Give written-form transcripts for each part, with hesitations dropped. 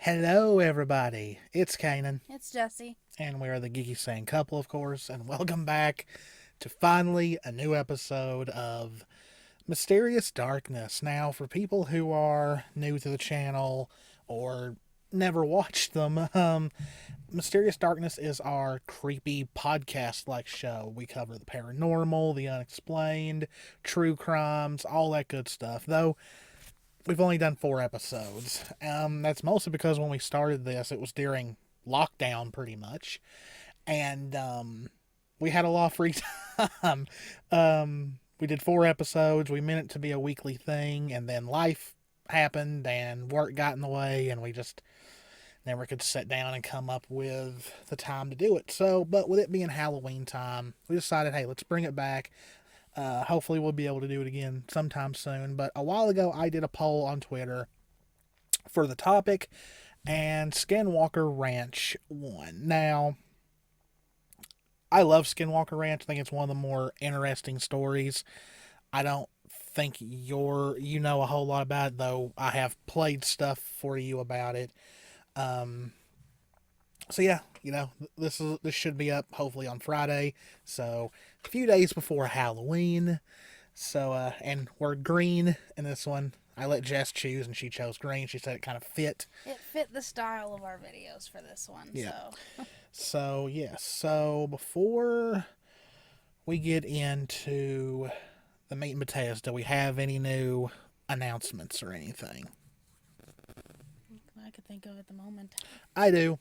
Hello, everybody. It's Kanan, It's Jessie. and we are the Geeky Sane couple, of course, and welcome back to finally a new episode of Mysterious Darkness. Now, for people who are new to the channel or never watched them, Mysterious Darkness is our creepy podcast like show. We cover the paranormal, the unexplained, true crimes, all that good stuff. Though we've only done 4 episodes. That's mostly because when we started this, it was during lockdown pretty much. And we had a lot of free time. We did 4 episodes. We meant it to be a weekly thing. And then life happened and work got in the way. And we just never could sit down and come up with the time to do it. So, but with it being Halloween time, we decided, hey, let's bring it back. Hopefully, we'll be able to do it again sometime soon. But a while ago, I did a poll on Twitter for the topic, and Skinwalker Ranch won. Now, I love Skinwalker Ranch. I think it's one of the more interesting stories. I don't think you know a whole lot about it, though. I have played stuff for you about it. Um, so yeah, this should be up hopefully on Friday. So a few days before Halloween. So and we're green in this one. I let Jess choose, and she chose green. She said it kind of fit. It fit the style of our videos for this one. Yeah. So yes. So before we get into the meat and potatoes, do we have any new announcements or anything? I could think of at the moment. I do.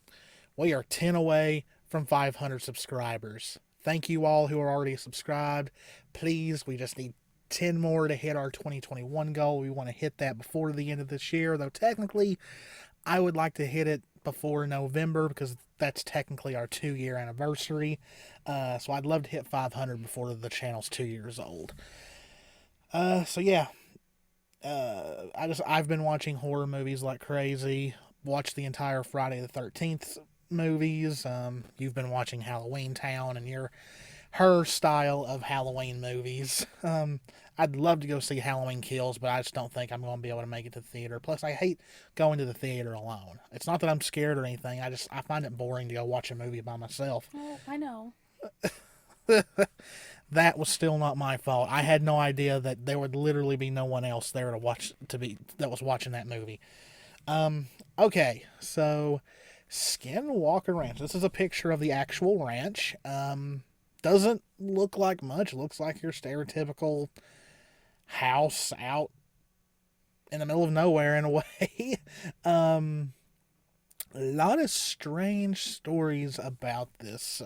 We are 10 away from 500 subscribers. Thank you all who are already subscribed. Please, we just need 10 more to hit our 2021 goal. We want to hit that before the end of this year, though technically I would like to hit it before November because that's technically our 2-year anniversary. So I'd love to hit 500 before the channel's 2 years old. So yeah. I've been watching horror movies like crazy. Watched the entire Friday the 13th movies. You've been watching Halloween Town and her style of Halloween movies. I'd love to go see Halloween Kills, but I just don't think I'm going to be able to make it to the theater. Plus, I hate going to the theater alone. It's not that I'm scared or anything. I find it boring to go watch a movie by myself. Oh, I know. That was still not my fault. I had no idea that there would literally be no one else there that was watching that movie. Okay, so Skinwalker Ranch. This is a picture of the actual ranch. Doesn't look like much. Looks like your stereotypical house out in the middle of nowhere in a way. A lot of strange stories about this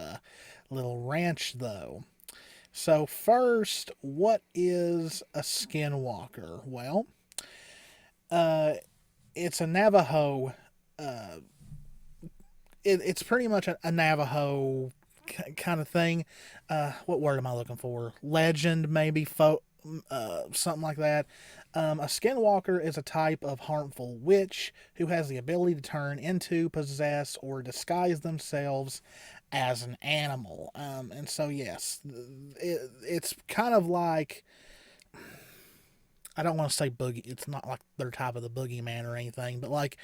little ranch, though. So first, what is a skinwalker? Well, it's a Navajo. It's pretty much a Navajo kind of thing. What word am I looking for? Legend, maybe, something like that. A skinwalker is a type of harmful witch who has the ability to turn into, possess, or disguise themselves as an animal. And so, yes, it's kind of like, I don't want to say boogie. It's not like their type of the boogeyman or anything, but like,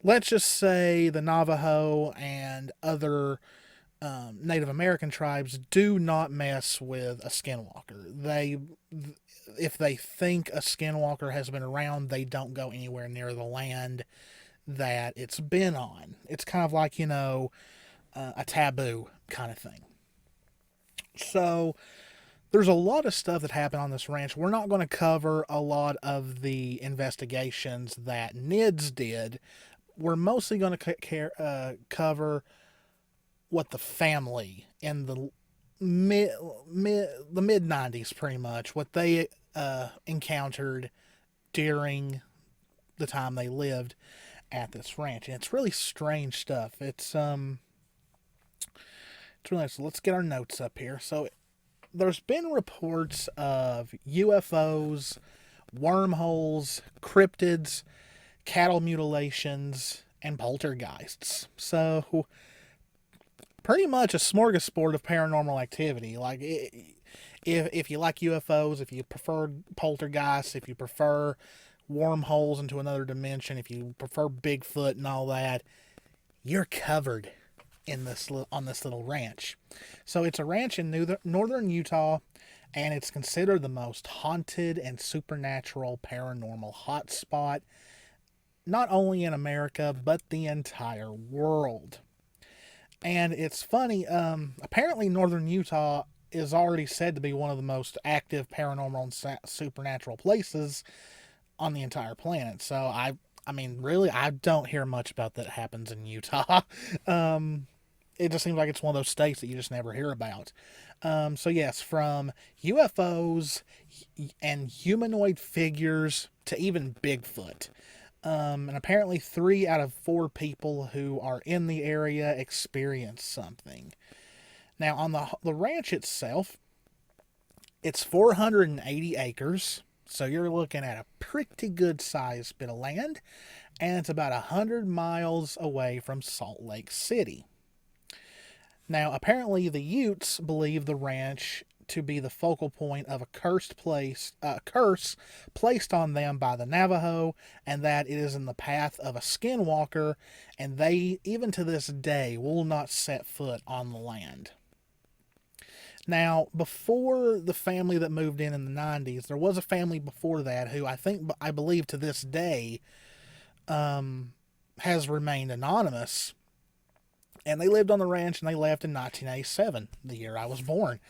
let's just say the Navajo and other Native American tribes do not mess with a skinwalker. If they think a skinwalker has been around, they don't go anywhere near the land that it's been on. It's kind of like, a taboo kind of thing. So there's a lot of stuff that happened on this ranch. We're not going to cover a lot of the investigations that NIDS did. We're mostly going to cover what the family in the mid 90s, pretty much, what they encountered during the time they lived at this ranch. And it's really strange stuff. It's really nice. So let's get our notes up here. So there's been reports of UFOs, wormholes, cryptids, cattle mutilations, and poltergeists. So pretty much a smorgasbord of paranormal activity. Like, if you like UFOs, if you prefer poltergeists, if you prefer wormholes into another dimension, if you prefer Bigfoot and all that, you're covered in on this little ranch. So it's a ranch in northern Utah, and it's considered the most haunted and supernatural paranormal hotspot, not only in America but the entire world. And it's funny, apparently northern Utah is already said to be one of the most active paranormal and supernatural places on the entire planet. So I mean, really, I don't hear much about that happens in Utah. It just seems like it's one of those states that you just never hear about. So yes, from UFOs and humanoid figures to even Bigfoot. And apparently 3 out of 4 people who are in the area experience something. Now, on the ranch itself, it's 480 acres, so you're looking at a pretty good sized bit of land, and it's about 100 miles away from Salt Lake City. Now, apparently the Utes believe the ranch to be the focal point of a curse placed on them by the Navajo, and that it is in the path of a skinwalker, and they, even to this day, will not set foot on the land. Now, before the family that moved in the 90s, there was a family before that who I believe to this day has remained anonymous. And they lived on the ranch, and they left in 1987, the year I was born.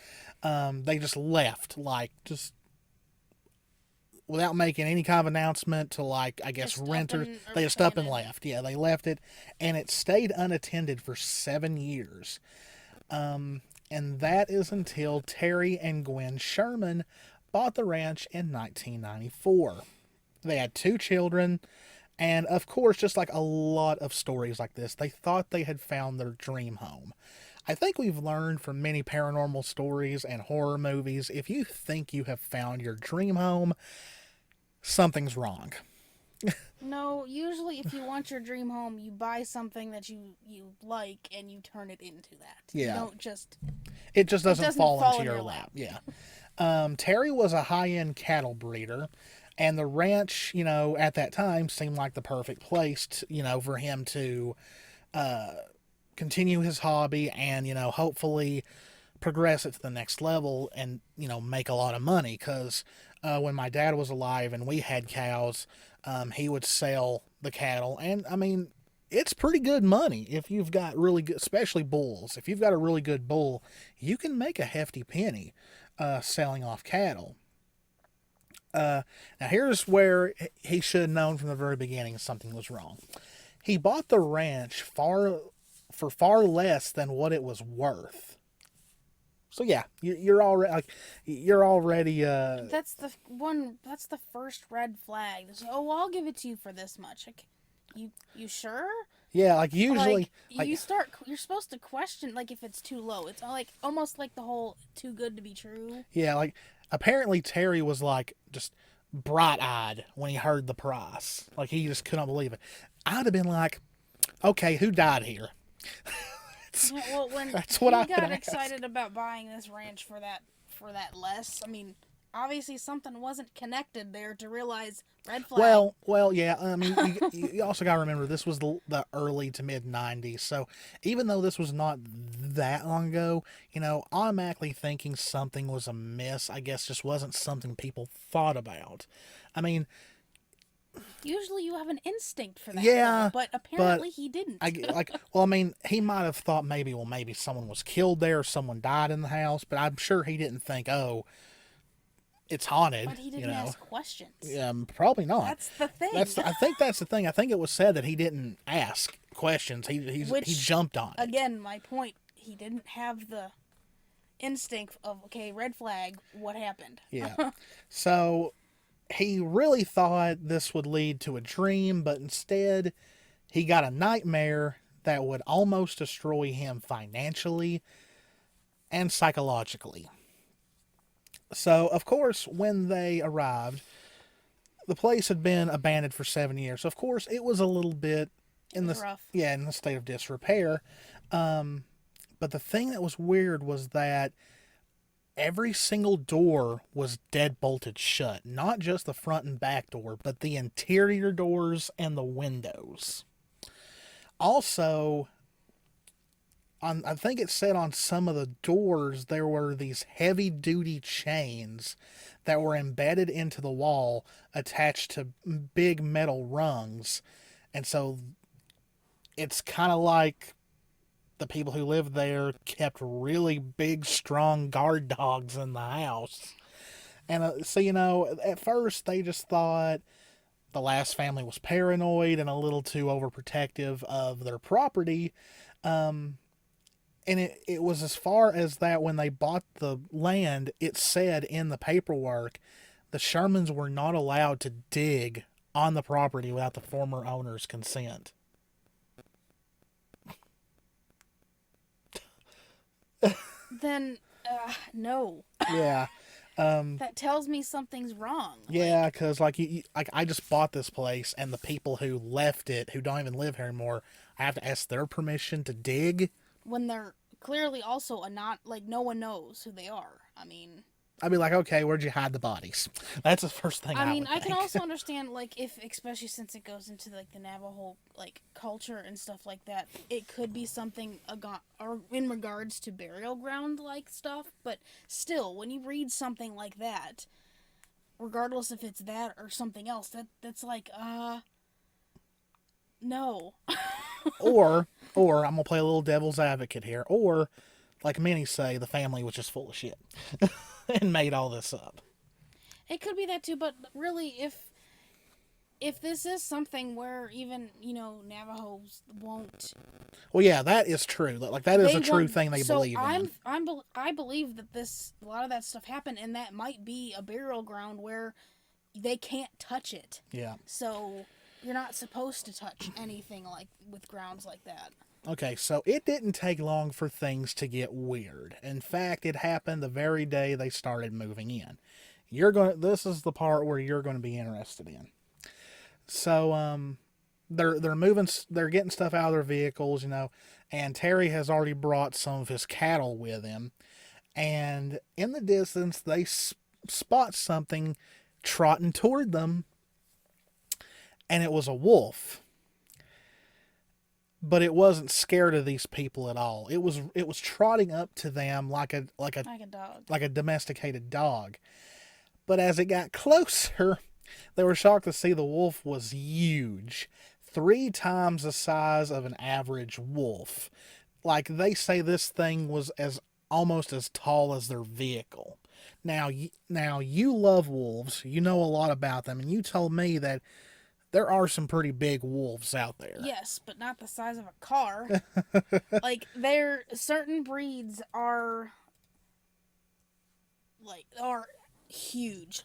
They just left, just without making any kind of announcement to, I guess, renters. They just up and left. Yeah, they left it, and it stayed unattended for 7 years. And that is until Terry and Gwen Sherman bought the ranch in 1994. They had 2 children, and of course, just like a lot of stories like this, they thought they had found their dream home. I think we've learned from many paranormal stories and horror movies, if you think you have found your dream home, something's wrong. No, usually if you want your dream home, you buy something that you like and you turn it into that. Yeah. You don't just... It just doesn't fall into your lap. Yeah. Terry was a high-end cattle breeder, and the ranch, at that time seemed like the perfect place, for him to continue his hobby and, hopefully progress it to the next level and, make a lot of money. Because when my dad was alive and we had cows, he would sell the cattle. And, I mean, it's pretty good money if you've got really good, especially bulls. If you've got a really good bull, you can make a hefty penny selling off cattle. Now, here's where he should have known from the very beginning something was wrong. He bought the ranch for far less than what it was worth. So yeah, you're already. That's the first red flag. So, I'll give it to you for this much. You sure? Yeah, usually, you're supposed to question if it's too low. It's almost like the whole too good to be true. Yeah, apparently Terry was just bright-eyed when he heard the price. He just couldn't believe it. I'd have been like, okay, who died here? When that's what I got excited about buying this ranch for that less, I mean, obviously something wasn't connected there to realize red flag. Well, yeah. I mean, you also got to remember this was the early to mid '90s. So even though this was not that long ago, automatically thinking something was amiss, I guess, just wasn't something people thought about. I mean, usually you have an instinct for that. Yeah, but apparently he didn't. He might have thought maybe someone was killed there, or someone died in the house, but I'm sure he didn't think, oh, it's haunted. But he didn't ask questions. Probably not. That's the thing. I think that's the thing. I think it was said that he didn't ask questions. He jumped on it. Again, my point. He didn't have the instinct of, okay, red flag, what happened? Yeah. So he really thought this would lead to a dream, but instead he got a nightmare that would almost destroy him financially and psychologically. So, of course, when they arrived, the place had been abandoned for 7 years. So, of course, it was a little bit in the state of disrepair. But the thing that was weird was that every single door was dead bolted shut. Not just the front and back door, but the interior doors and the windows. Also, I think it said on some of the doors there were these heavy duty chains that were embedded into the wall attached to big metal rungs. And so it's kind of like the people who lived there kept really big, strong guard dogs in the house. And so, at first they just thought the last family was paranoid and a little too overprotective of their property. And it was as far as that when they bought the land, it said in the paperwork the Shermans were not allowed to dig on the property without the former owner's consent. Then, no. Yeah. That tells me something's wrong. Yeah, because like I just bought this place, and the people who left it, who don't even live here anymore, I have to ask their permission to dig. When they're clearly also no one knows who they are. I mean, I'd be like, okay, where'd you hide the bodies? That's the first thing I would I can think. also understand, if, especially since it goes into, the Navajo, culture and stuff like that, it could be something, or in regards to burial ground-like stuff, but still, when you read something like that, regardless if it's that or something else, that's no. Or I'm gonna play a little devil's advocate here. Or, like many say, the family was just full of shit and made all this up. It could be that too, but really, if this is something where even Navajos won't. Well, yeah, that is true. Like that is a true thing they believe in. I believe that a lot of that stuff happened, and that might be a burial ground where they can't touch it. Yeah. So you're not supposed to touch anything with grounds like that. Okay, so it didn't take long for things to get weird. In fact, it happened the very day they started moving in. This is the part where you're going to be interested in. So, they're moving, they're getting stuff out of their vehicles, and Terry has already brought some of his cattle with him. And in the distance, they spot something trotting toward them, and it was a wolf. But it wasn't scared of these people at all. It was trotting up to them like a dog, like a domesticated dog. But as it got closer, they were shocked to see the wolf was huge, 3 times the size of an average wolf. Like they say, this thing was almost as tall as their vehicle. Now you love wolves. You know a lot about them, and you told me that there are some pretty big wolves out there. Yes, but not the size of a car. Certain breeds are huge.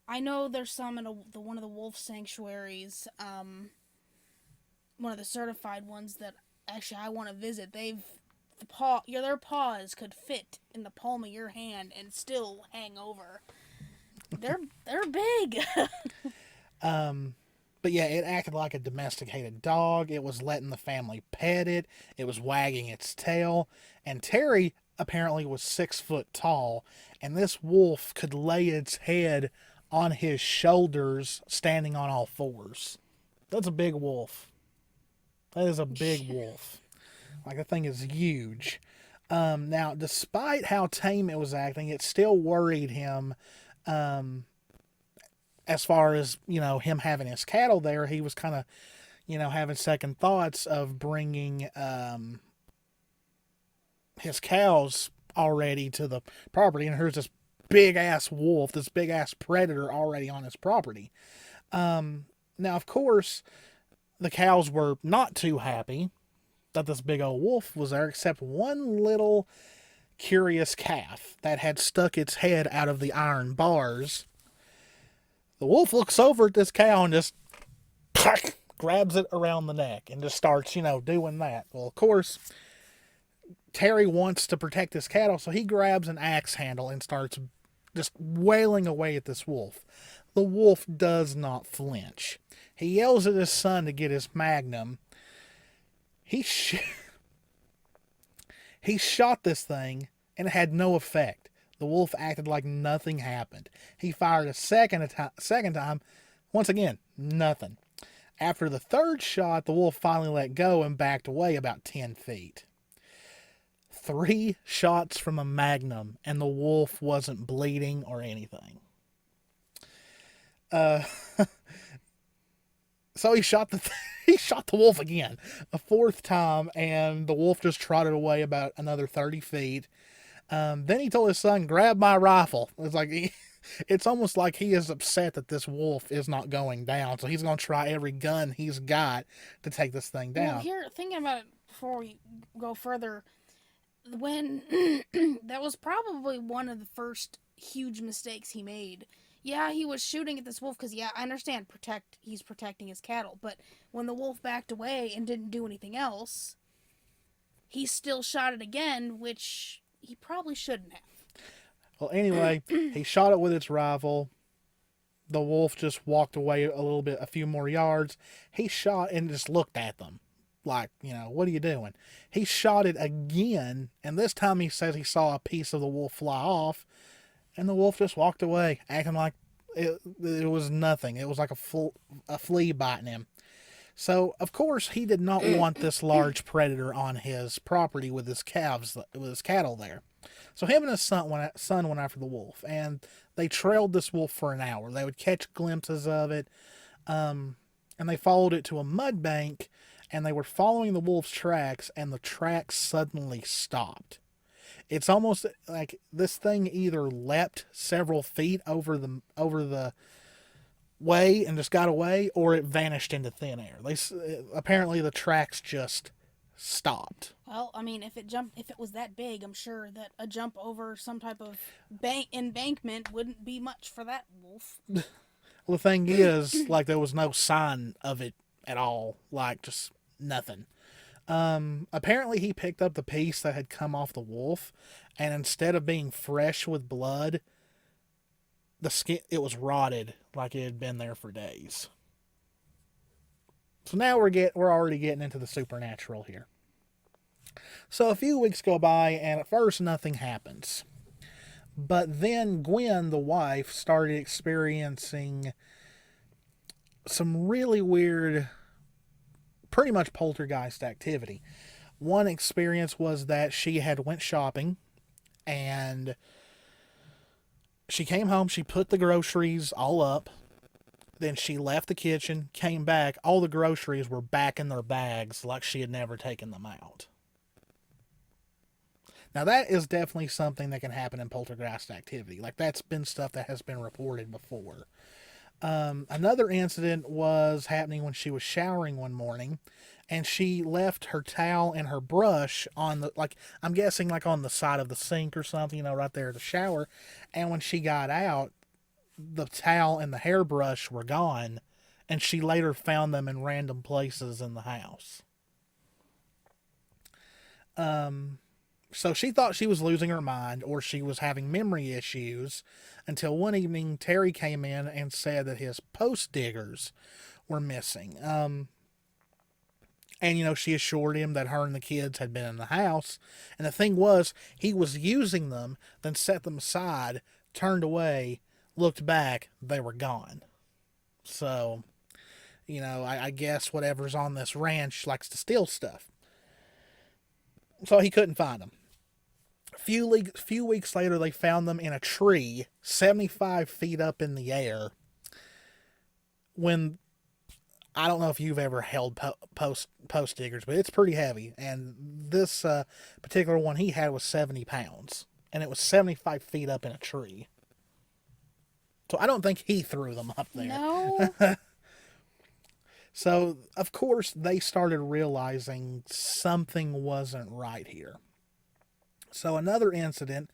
I know there's some in one of the wolf sanctuaries, one of the certified ones that actually I want to visit. Their paws could fit in the palm of your hand and still hang over. They're big. But yeah, it acted like a domesticated dog. It was letting the family pet it. It was wagging its tail. And Terry apparently was 6 foot tall. And this wolf could lay its head on his shoulders, standing on all 4s. That's a big wolf. That is a big wolf. The thing is huge. Now, despite how tame it was acting, it still worried him. As far as, him having his cattle there, he was kind of, having second thoughts of bringing his cows already to the property. And here's this big-ass wolf, this big-ass predator already on his property. Now, of course, the cows were not too happy that this big old wolf was there, except one little curious calf that had stuck its head out of the iron bars. The wolf looks over at this cow and just grabs it around the neck and just starts, doing that. Well, of course, Terry wants to protect his cattle, so he grabs an axe handle and starts just wailing away at this wolf. The wolf does not flinch. He yells at his son to get his magnum. He shot this thing, and it had no effect. The wolf acted like nothing happened. He fired a second time. Once again, nothing. After the third shot, the wolf finally let go and backed away about 10 feet. 3 shots from a magnum, and the wolf wasn't bleeding or anything. So he shot the wolf again, a 4th time, and the wolf just trotted away about another 30 feet. Then he told his son, "Grab my rifle." It's almost like he is upset that this wolf is not going down, so he's going to try every gun he's got to take this thing down. Well, here, thinking about it before we go further, when that was probably one of the first huge mistakes he made. Yeah, he was shooting at this wolf because, yeah, I understand he's protecting his cattle, but when the wolf backed away and didn't do anything else, he still shot it again, which he probably shouldn't have. Well, anyway, he shot it with its rifle. The wolf just walked away a few more yards. He shot and just looked at them like, what are you doing? He shot it again, and this time he says he saw a piece of the wolf fly off, and the wolf just walked away, acting like it was nothing. It was like a flea biting him. So, of course, he did not want this large predator on his property with his cattle there. So him and his son went after the wolf, and they trailed this wolf for an hour. They would catch glimpses of it, and they followed it to a mud bank, and they were following the wolf's tracks, and the tracks suddenly stopped. It's almost like this thing either leapt several feet over the way and just got away, or it vanished into thin air. Apparently the tracks just stopped. Well, I mean, if it was that big, I'm sure that a jump over some type of embankment wouldn't be much for that wolf. Well, the thing is, there was no sign of it at all, just nothing. Apparently he picked up the piece that had come off the wolf, and instead of being fresh with blood, the skin, it was rotted like it had been there for days. So now we're already getting into the supernatural here. So a few weeks go by, and at first nothing happens. But then Gwen, the wife, started experiencing some really weird, pretty much poltergeist activity. One experience was that she had went shopping, and she came home, she put the groceries all up, then she left the kitchen, came back, all the groceries were back in their bags like she had never taken them out. Now that is definitely something that can happen in poltergeist activity. That's been stuff that has been reported before. Another incident was happening when she was showering one morning, and she left her towel and her brush on I'm guessing on the side of the sink or something, right there at the shower. And when she got out, the towel and the hairbrush were gone, and she later found them in random places in the house. So she thought she was losing her mind or she was having memory issues until one evening Terry came in and said that his post diggers were missing. And, she assured him that her and the kids had been in the house. And the thing was, he was using them, then set them aside, turned away, looked back, they were gone. So, I guess whatever's on this ranch likes to steal stuff. So he couldn't find them. A few weeks later, they found them in a tree 75 feet up in the air. When, I don't know if you've ever held post diggers, but it's pretty heavy. And this particular one he had was 70 pounds. And it was 75 feet up in a tree. So I don't think he threw them up there. No. So, of course, they started realizing something wasn't right here. So another incident,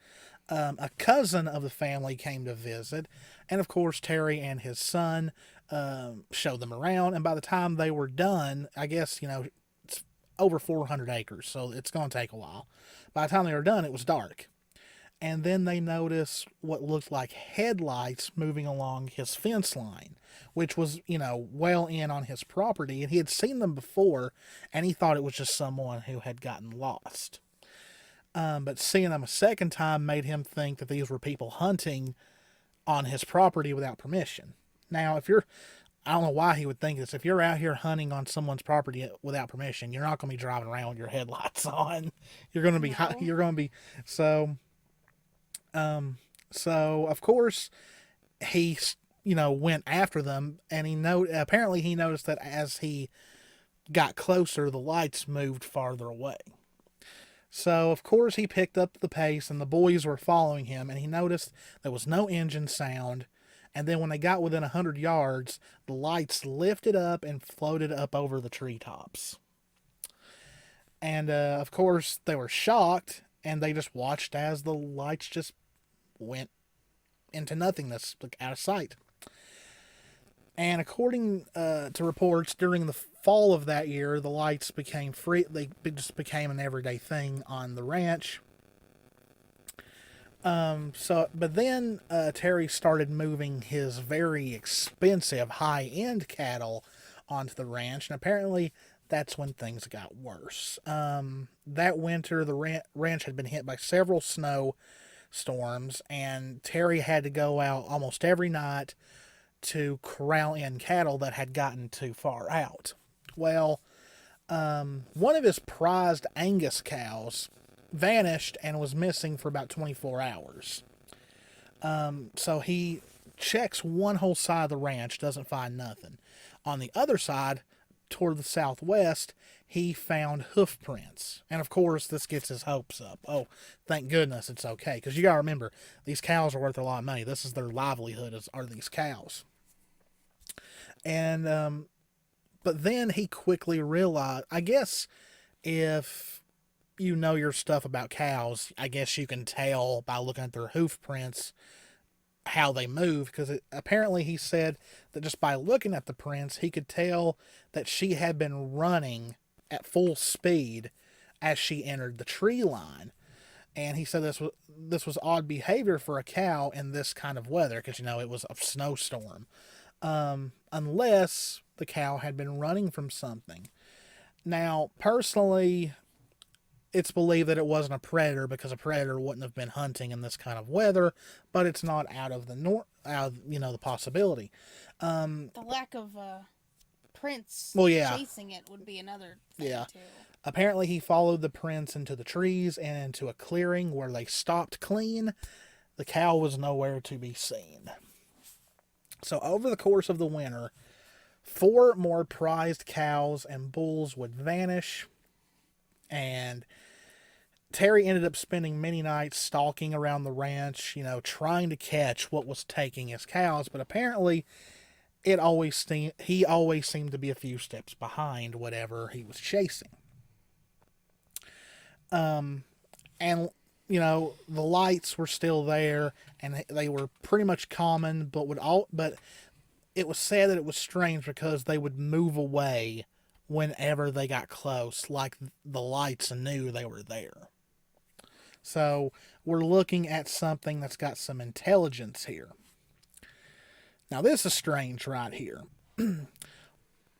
a cousin of the family came to visit, and of course Terry and his son showed them around, and by the time they were done, I guess, it's over 400 acres, so it's going to take a while. By the time they were done, it was dark. And then they noticed what looked like headlights moving along his fence line, which was, well in on his property, and he had seen them before, and he thought it was just someone who had gotten lost. But seeing them a second time made him think that these were people hunting on his property without permission. Now, if you're, I don't know why he would think this. If you're out here hunting on someone's property without permission, you're not going to be driving around with your headlights on. You're going to be, No. you're going to be, so, so of course he, went after them, and apparently he noticed that as he got closer, the lights moved farther away. So, of course, he picked up the pace, and the boys were following him, and he noticed there was no engine sound. And then when they got within 100 yards, the lights lifted up and floated up over the treetops. And, of course, they were shocked, and they just watched as the lights just went into nothingness, like out of sight. And according to reports, during the fall of that year, the lights became free. They just became an everyday thing on the ranch. But then Terry started moving his very expensive high-end cattle onto the ranch, and apparently that's when things got worse. That winter, the ranch had been hit by several snow storms, and Terry had to go out almost every night to corral in cattle that had gotten too far out. Well, one of his prized Angus cows vanished and was missing for about 24 hours. So he checks one whole side of the ranch, doesn't find nothing. On the other side, toward the southwest, he found hoof prints. And of course, this gets his hopes up. Oh, thank goodness it's okay. Because you got to remember, these cows are worth a lot of money. This is their livelihood, are these cows. And, but then he quickly realized, I guess if you know your stuff about cows, I guess you can tell by looking at their hoof prints how they move, because apparently he said that just by looking at the prints, he could tell that she had been running at full speed as she entered the tree line. And he said this was odd behavior for a cow in this kind of weather, because it was a snowstorm, unless the cow had been running from something. Now, personally, it's believed that it wasn't a predator, because a predator wouldn't have been hunting in this kind of weather, but it's not out of the possibility. The lack of prints chasing it would be another thing, too. Apparently he followed the prints into the trees and into a clearing where they stopped clean. The cow was nowhere to be seen. So over the course of the winter, 4 more prized cows and bulls would vanish, and Terry ended up spending many nights stalking around the ranch, trying to catch what was taking his cows, but apparently he always seemed to be a few steps behind whatever he was chasing. And the lights were still there, and they were pretty much common, but it was said that it was strange because they would move away whenever they got close, like the lights knew they were there. So we're looking at something that's got some intelligence here. Now this is strange right here.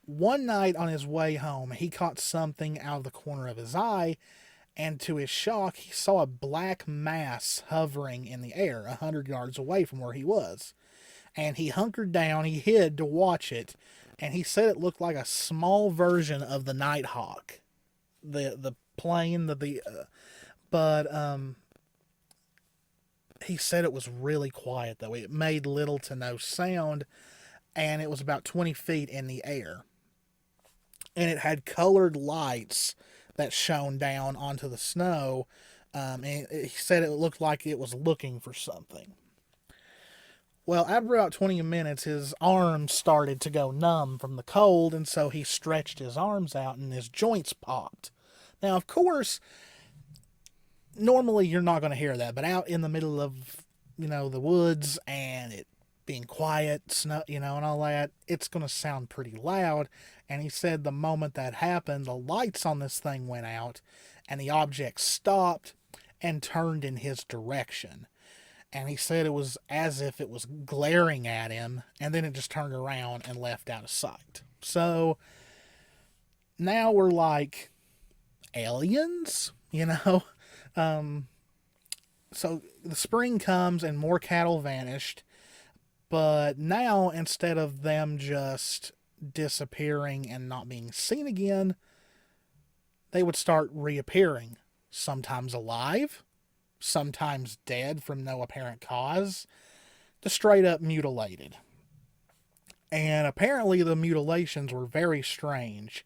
One night on his way home, he caught something out of the corner of his eye, and to his shock, he saw a black mass hovering in the air 100 yards away from where he was. And he hunkered down, he hid to watch it, and he said it looked like a small version of the Nighthawk, the plane, but he said it was really quiet though. It made little to no sound, and it was about 20 feet in the air, and it had colored lights that shone down onto the snow. And he said it looked like it was looking for something. Well, after about 20 minutes, his arms started to go numb from the cold, and so he stretched his arms out and his joints popped. Now, of course, normally you're not going to hear that, but out in the middle of, the woods and it being quiet, snow, and all that, it's going to sound pretty loud. And he said the moment that happened, the lights on this thing went out and the object stopped and turned in his direction. And he said it was as if it was glaring at him, and then it just turned around and left out of sight. So now we're like, aliens? So the spring comes and more cattle vanished, but now instead of them just disappearing and not being seen again, they would start reappearing, sometimes alive, sometimes dead from no apparent cause, to straight up mutilated. And apparently the mutilations were very strange.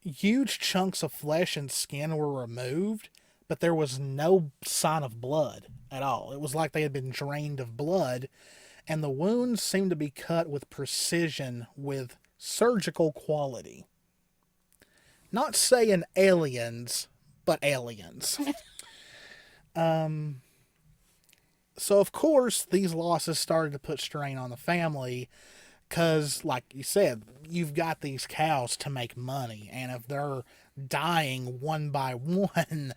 Huge chunks of flesh and skin were removed, but there was no sign of blood at all. It was like they had been drained of blood, and the wounds seemed to be cut with precision with surgical quality. Not saying aliens, but aliens. So, of course, these losses started to put strain on the family because, like you said, you've got these cows to make money, and if they're dying one by one,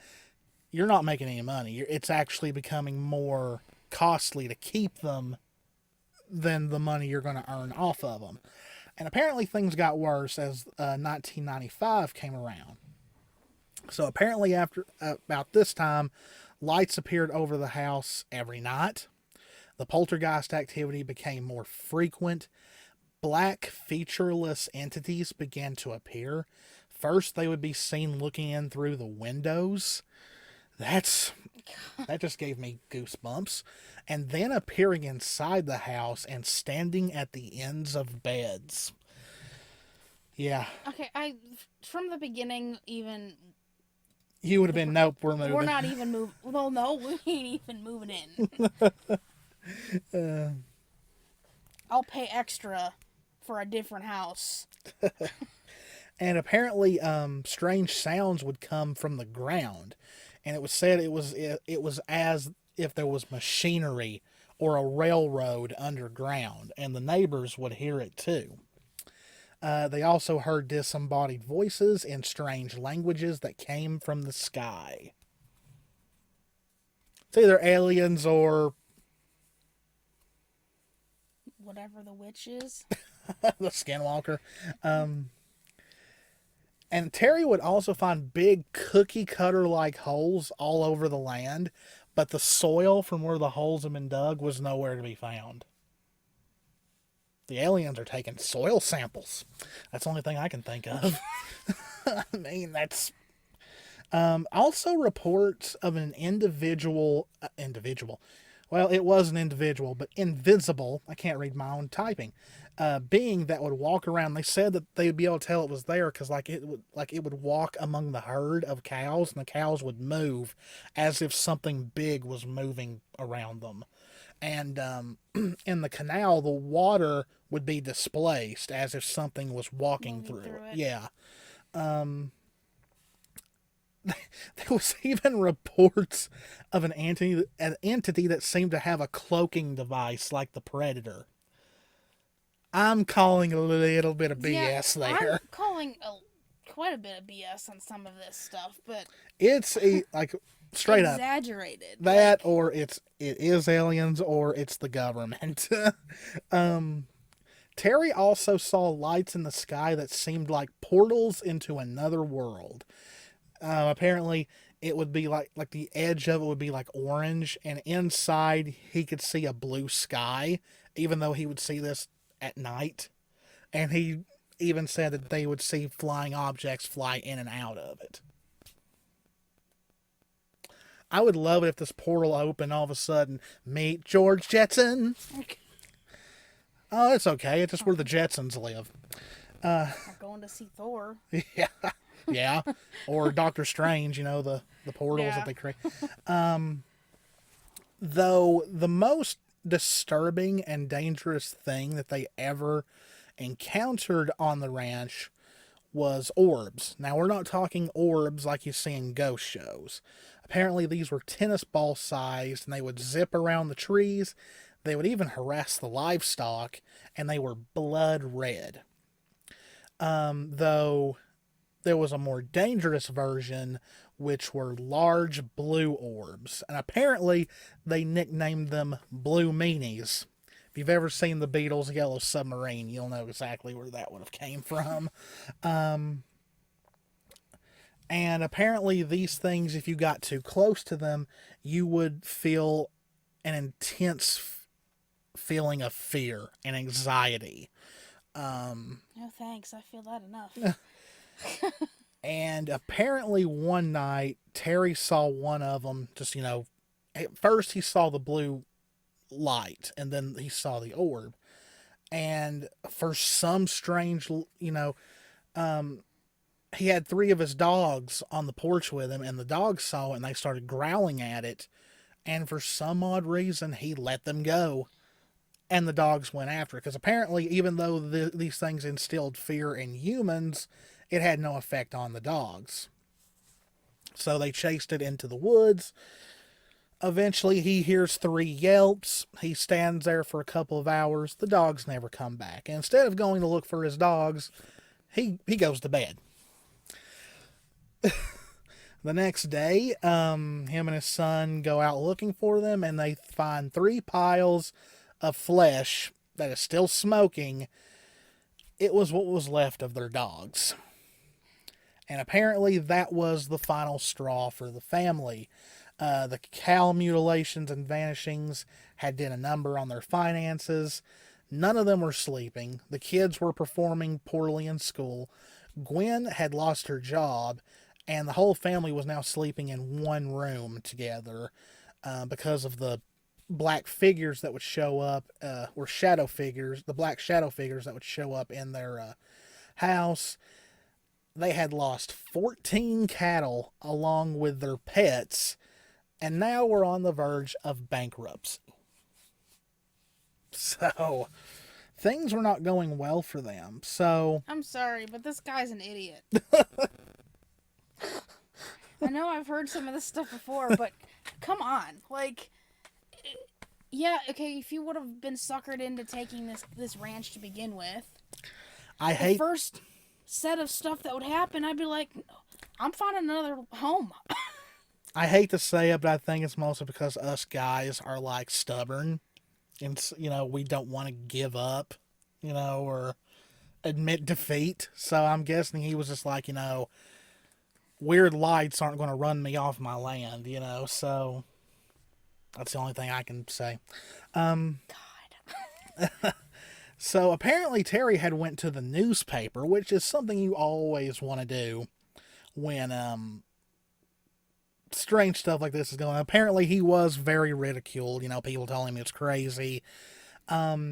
you're not making any money. It's actually becoming more costly to keep them than the money you're going to earn off of them. And apparently things got worse as 1995 came around. So apparently after about this time, lights appeared over the house every night. The poltergeist activity became more frequent. Black, featureless entities began to appear. First, they would be seen looking in through the windows. That just gave me goosebumps. And then appearing inside the house and standing at the ends of beds. Yeah. Okay, from the beginning, even You would have been, nope, we're moving. we're not even moving. Well, no, we ain't even moving in. I'll pay extra for a different house. And apparently, strange sounds would come from the ground, and it was said it was as if there was machinery or a railroad underground, and the neighbors would hear it too. They also heard disembodied voices in strange languages that came from the sky. It's either aliens or Whatever the witch is. the Skinwalker. And Terry would also find big cookie cutter like holes all over the land, but the soil from where the holes had been dug was nowhere to be found. The aliens are taking soil samples. That's the only thing I can think of. I mean, that's... also reports of an individual... Well, it was an individual, but invisible. I can't read my own typing. Being that would walk around. They said that they would be able to tell it was there because it would walk among the herd of cows, and the cows would move as if something big was moving around them. And in the canal, the water would be displaced as if something was walking through it. Yeah. There was even reports of an entity that seemed to have a cloaking device like the Predator. I'm calling a little bit of BS there. I'm calling quite a bit of BS on some of this stuff, but it's straight up exaggerated. That, or it is aliens, or it's the government. Terry also saw lights in the sky that seemed like portals into another world. Apparently, it would be like the edge of it would be like orange, and inside he could see a blue sky, even though he would see this at night. And he even said that they would see flying objects fly in and out of it. I would love it if this portal opened all of a sudden. Meet George Jetson. Oh, it's okay. It's just where the Jetsons live. I'm going to see Thor. Yeah. Yeah. Or Doctor Strange, the portals that they create. Though the most disturbing and dangerous thing that they ever encountered on the ranch was orbs. Now, we're not talking orbs like you see in ghost shows. Apparently, these were tennis ball sized, and they would zip around the trees. They would even harass the livestock, and they were blood red. Though there was a more dangerous version, which were large blue orbs. And apparently, they nicknamed them Blue Meanies. If you've ever seen the Beatles' Yellow Submarine, you'll know exactly where that would have came from. And apparently, these things, if you got too close to them, you would feel an intense feeling of fear and anxiety. No thanks, I feel that enough. And apparently, one night, Terry saw one of them. Just, at first he saw the blue light, and then he saw the orb. And for some strange, he had three of his dogs on the porch with him, and the dogs saw it and they started growling at it. And for some odd reason, he let them go, and the dogs went after it. Because apparently, even though these things instilled fear in humans, it had no effect on the dogs. So they chased it into the woods. Eventually, he hears three yelps. He stands there for a couple of hours. The dogs never come back. And instead of going to look for his dogs, he goes to bed. The next day, him and his son go out looking for them, and they find 3 piles of flesh that is still smoking. It was what was left of their dogs. And apparently that was the final straw for the family. The cow mutilations and vanishings had done a number on their finances. None of them were sleeping. The kids were performing poorly in school. Gwen had lost her job, and the whole family was now sleeping in one room together because of the black figures that would show up, or shadow figures, the black shadow figures that would show up in their house. They had lost 14 cattle along with their pets, and now we're on the verge of bankruptcy. So, things were not going well for them. So, I'm sorry, but this guy's an idiot. I know I've heard some of this stuff before, but come on. Yeah, okay, if you would have been suckered into taking this ranch to begin with, the first set of stuff that would happen, I'd be like, I'm finding another home. I hate to say it, but I think it's mostly because us guys are stubborn, and we don't want to give up, or admit defeat. So I'm guessing he was just weird lights aren't going to run me off my land, so that's the only thing I can say. God. So apparently Terry had went to the newspaper, which is something you always want to do when strange stuff like this is going on. Apparently he was very ridiculed. People telling him it's crazy. But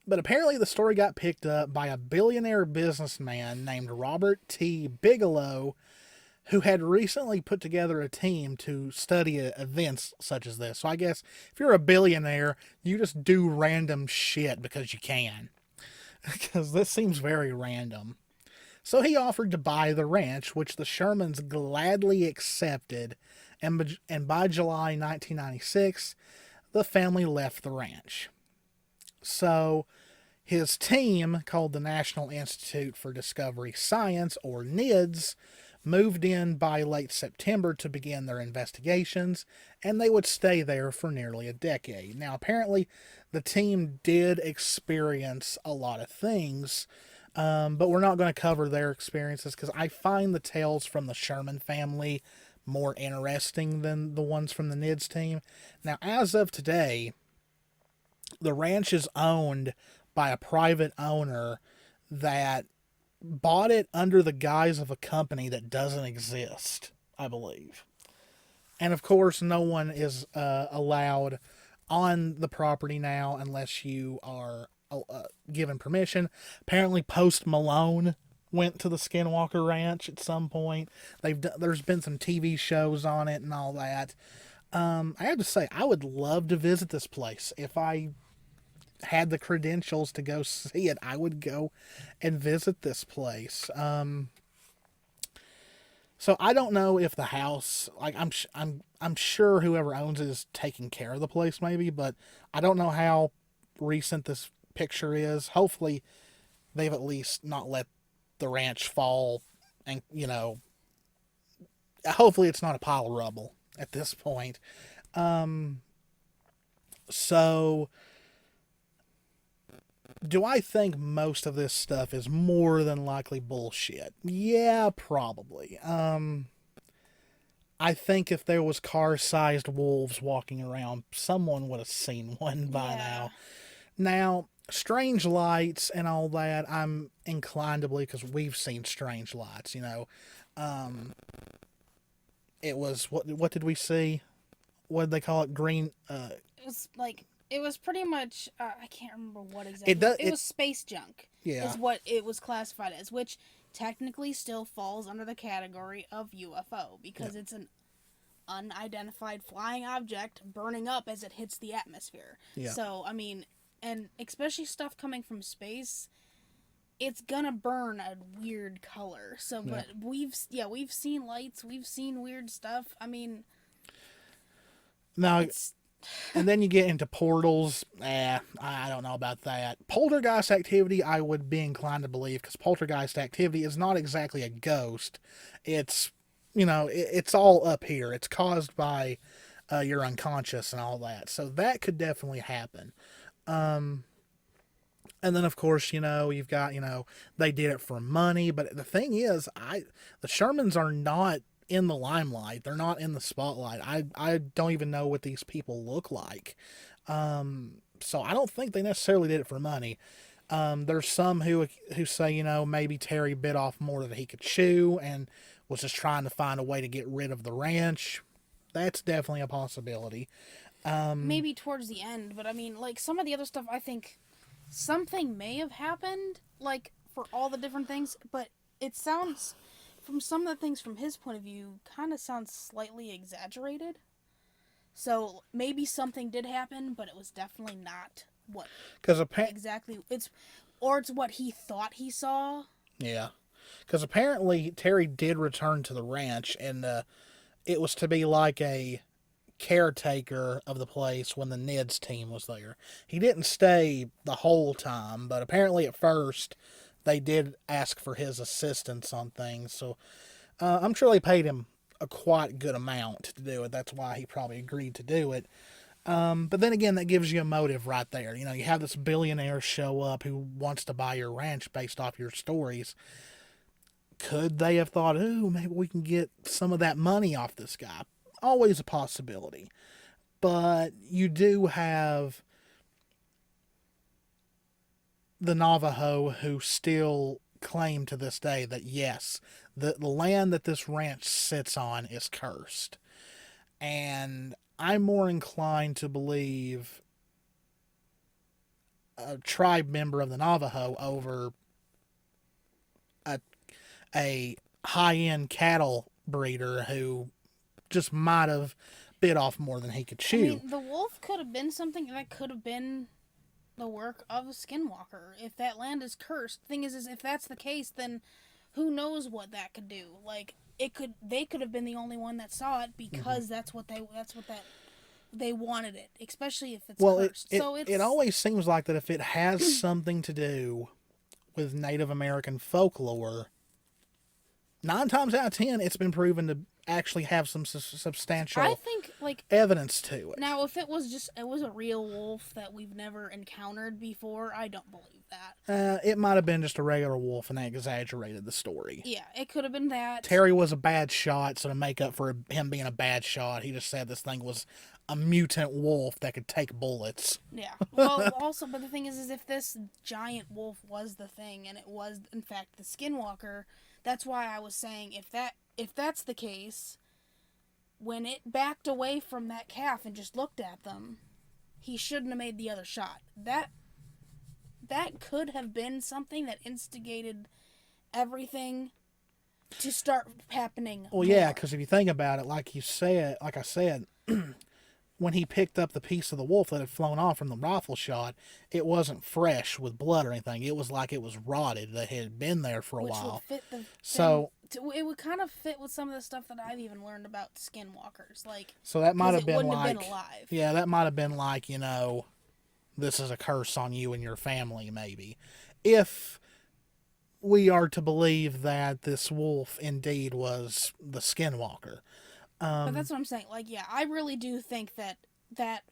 apparently the story got picked up by a billionaire businessman named Robert T. Bigelow, who had recently put together a team to study events such as this. So I guess if you're a billionaire, you just do random shit because you can. Because this seems very random. So he offered to buy the ranch, which the Shermans gladly accepted, and by July 1996, the family left the ranch. So his team, called the National Institute for Discovery Science, or NIDS, moved in by late September to begin their investigations, and they would stay there for nearly a decade. Now, apparently, the team did experience a lot of things, but we're not going to cover their experiences because I find the tales from the Sherman family more interesting than the ones from the NIDS team. Now, as of today, the ranch is owned by a private owner that bought it under the guise of a company that doesn't exist, I believe. And of course, no one is allowed on the property now unless you are given permission. Apparently, Post Malone went to the Skinwalker Ranch at some point. There's been some TV shows on it and all that. I have to say, I would love to visit this place. If I had the credentials to go see it, I would go and visit this place. So I don't know if the house, I'm sure whoever owns it is taking care of the place maybe, but I don't know how recent this picture is. Hopefully they've at least not let the ranch fall, and hopefully it's not a pile of rubble at this point. So Do I think most of this stuff is more than likely bullshit? Yeah, probably. I think if there was car-sized wolves walking around, someone would have seen one by Yeah. now. Now, strange lights and all that, I'm inclined to believe because we've seen strange lights. Um, it was what did we see? What did they call it? Green. It was like it was pretty much I can't remember what It exactly. does. It was space junk. Yeah. Is what it was classified as, which technically still falls under the category of UFO because it's an unidentified flying object burning up as it hits the atmosphere. Yeah. So, I mean, and especially stuff coming from space, it's gonna burn a weird color. So, but we've seen lights, we've seen weird stuff. I mean, Now, it's and then you get into portals. I don't know about that. Poltergeist activity, I would be inclined to believe, because poltergeist activity is not exactly a ghost. It's, it's all up here. It's caused by your unconscious and all that. So that could definitely happen. And then, of course, you've got, they did it for money. But the thing is, the Shermans are not in the limelight. They're not in the spotlight. I don't even know what these people look like. So I don't think they necessarily did it for money. There's some who say, maybe Terry bit off more than he could chew and was just trying to find a way to get rid of the ranch. That's definitely a possibility. maybe towards the end, but I mean, like some of the other stuff, I think something may have happened, like for all the different things, but it sounds, from some of the things from his point of view, kind of sounds slightly exaggerated. So maybe something did happen, but it was definitely not what Because exactly it's what he thought he saw. yeah, because apparently Terry did return to the ranch, and it was to be like a caretaker of the place when the Ned's team was there. He didn't stay the whole time, but apparently at first they did ask for his assistance on things. So I'm sure they paid him a quite good amount to do it. That's why he probably agreed to do it. But then again, that gives you a motive right there. You have this billionaire show up who wants to buy your ranch based off your stories. Could they have thought, ooh, maybe we can get some of that money off this guy? Always a possibility. But you do have the Navajo who still claim to this day that yes, the land that this ranch sits on is cursed. And I'm more inclined to believe a tribe member of the Navajo over a high-end cattle breeder who just might have bit off more than he could chew. I mean, the wolf could have been something that could have been the work of a skinwalker. If that land is cursed, thing is if that's the case, then who knows what that could do? Like they could have been the only one that saw it because that's what they wanted it, especially if it's cursed. It always seems like that if it has something to do with Native American folklore, 9 times out of 10, it's been proven to actually have some substantial I think evidence to it. Now, if it was a real wolf that we've never encountered before, I don't believe that. It might have been just a regular wolf and they exaggerated the story. Yeah, it could have been that. Terry was a bad shot, so to make up for him being a bad shot, he just said this thing was a mutant wolf that could take bullets. Yeah. Well, also, but the thing is if this giant wolf was the thing and it was in fact the Skinwalker, that's why I was saying if that's the case, when it backed away from that calf and just looked at them, he shouldn't have made the other shot. That could have been something that instigated everything to start happening. Well, yeah, because if you think about it, like I said, when he picked up the piece of the wolf that had flown off from the rifle shot, it wasn't fresh with blood or anything. It was like it was rotted. That had been there for a while. Would fit the so it would kind of fit with some of the stuff that I've even learned about skinwalkers. So that might have been wouldn't like, have been alive. Yeah, that might have been like, this is a curse on you and your family, maybe. If we are to believe that this wolf indeed was the Skinwalker. But that's what I'm saying. I really do think that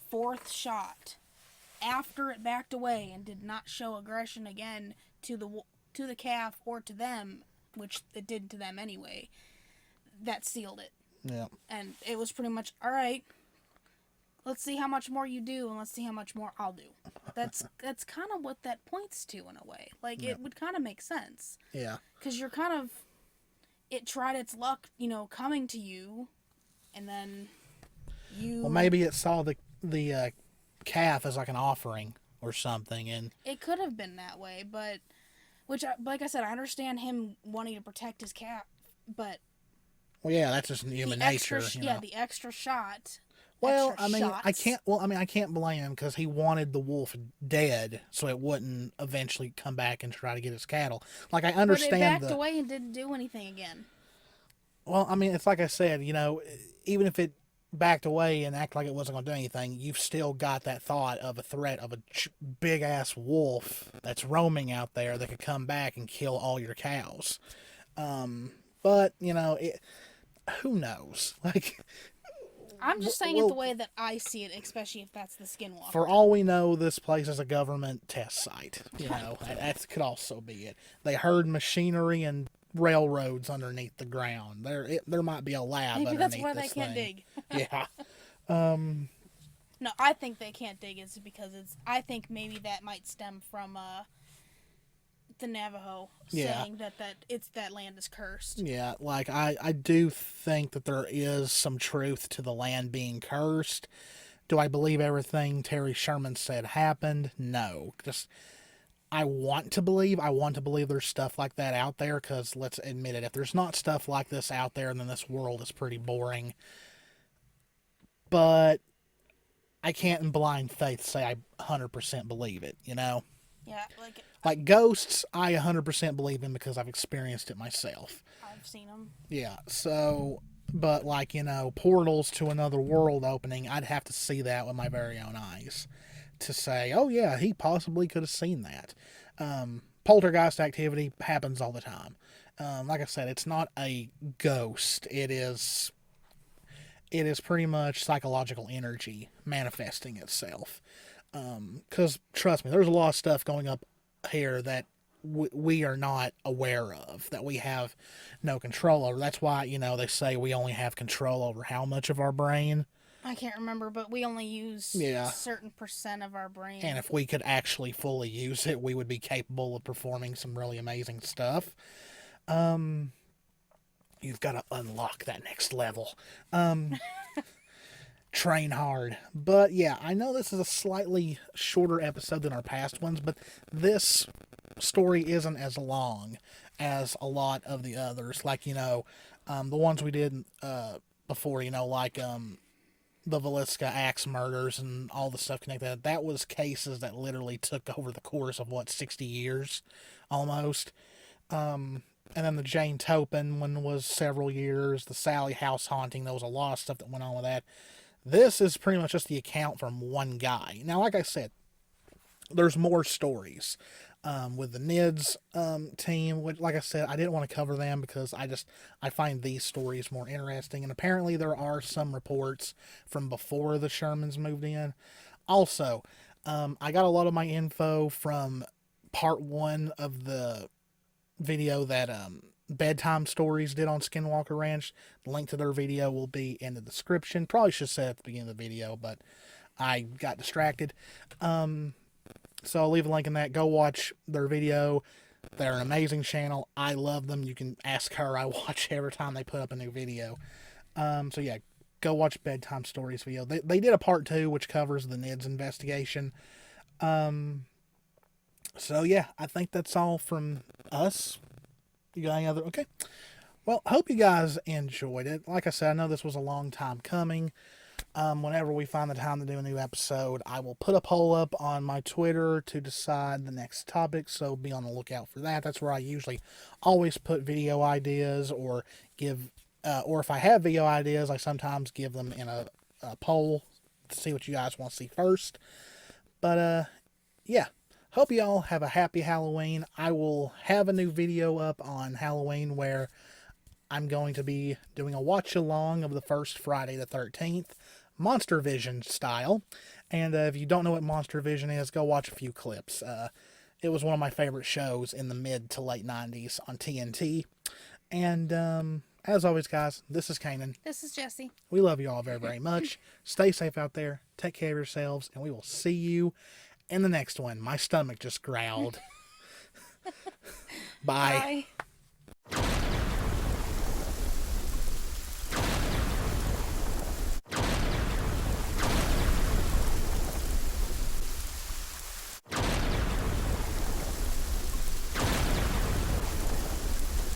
fourth shot after it backed away and did not show aggression again to the calf or to them, which it did to them anyway, that sealed it. Yeah. And it was pretty much, all right, let's see how much more you do, and let's see how much more I'll do. That's kind of what that points to in a way. Like, it would kind of make sense. Yeah. Because you're kind of, it tried its luck, coming to you, and then you... Well, maybe it saw the calf as like an offering or something, and... It could have been that way, but... Which, like I said, I understand him wanting to protect his calf, but... Well, yeah, that's just human nature, Yeah, the extra shot... Well, extra I mean, shots. I can't blame him because he wanted the wolf dead so it wouldn't eventually come back and try to get his cattle. Like, I understand. But it backed away and didn't do anything again. Well, I mean, it's like I said, even if it backed away and acted like it wasn't going to do anything, you've still got that thought of a threat of a big ass wolf that's roaming out there that could come back and kill all your cows. But who knows? Like. I'm just saying it the way that I see it, especially if that's the Skinwalker. For all we know, this place is a government test site. That could also be it. They heard machinery and railroads underneath the ground. There might be a lab Maybe underneath that's why they this can't thing. dig. Yeah. No, I think they can't dig is because I think maybe that might stem from the Navajo saying that that land is cursed. Yeah, like I do think that there is some truth to the land being cursed. Do I believe everything Terry Sherman said happened? No. Just I want to believe there's stuff like that out there, because let's admit it, if there's not stuff like this out there, then this world is pretty boring. But I can't in blind faith say I 100% believe it, Yeah, like ghosts, I 100% believe in because I've experienced it myself. I've seen them. Yeah, so, but like, portals to another world opening, I'd have to see that with my very own eyes to say, oh yeah, he possibly could have seen that. Poltergeist activity happens all the time. Like I said, it's not a ghost. It is pretty much psychological energy manifesting itself. Because, trust me, there's a lot of stuff going up here that we are not aware of, that we have no control over. That's why, they say we only have control over how much of our brain. I can't remember, but we only use a certain % of our brain. And if we could actually fully use it, we would be capable of performing some really amazing stuff. You've got to unlock that next level. Train hard. But yeah, I know this is a slightly shorter episode than our past ones, but this story isn't as long as a lot of the others. Like, the ones we did before, like the Velisca axe murders and all the stuff connected. That was cases that literally took over the course of 60 years almost. And then the Jane Topin one was several years. The Sally house haunting, there was a lot of stuff that went on with that. This is pretty much just the account from one guy. Now, like I said, there's more stories with the NIDS team, which, like I said, I didn't want to cover them because I find these stories more interesting. And apparently there are some reports from before the Shermans moved in. Also, I got a lot of my info from part 1 of the video that Bedtime Stories did on Skinwalker Ranch. The link to their video will be in the description. Probably should have said at the beginning of the video, but I got distracted. So I'll leave a link in that. Go watch their video. They're an amazing channel. I love them. You can ask her. I watch every time they put up a new video. So yeah, go watch Bedtime Stories video. They did a part 2, which covers the NIDS investigation. So yeah, I think that's all from us. You got any other? Okay. Well, hope you guys enjoyed it. Like I said, I know this was a long time coming. Whenever we find the time to do a new episode, I will put a poll up on my Twitter to decide the next topic, so be on the lookout for that. That's where I usually always put video ideas or if I have video ideas, I sometimes give them in a poll to see what you guys want to see first. But, yeah. Hope you all have a happy Halloween. I will have a new video up on Halloween where I'm going to be doing a watch along of the first Friday the 13th. Monster Vision style. And if you don't know what Monster Vision is, go watch a few clips. It was one of my favorite shows in the mid to late 90s on TNT. And as always, guys, this is Kanan. This is Jessie. We love you all very, very much. Stay safe out there. Take care of yourselves. And we will see you in the next one. My stomach just growled. Bye. Bye.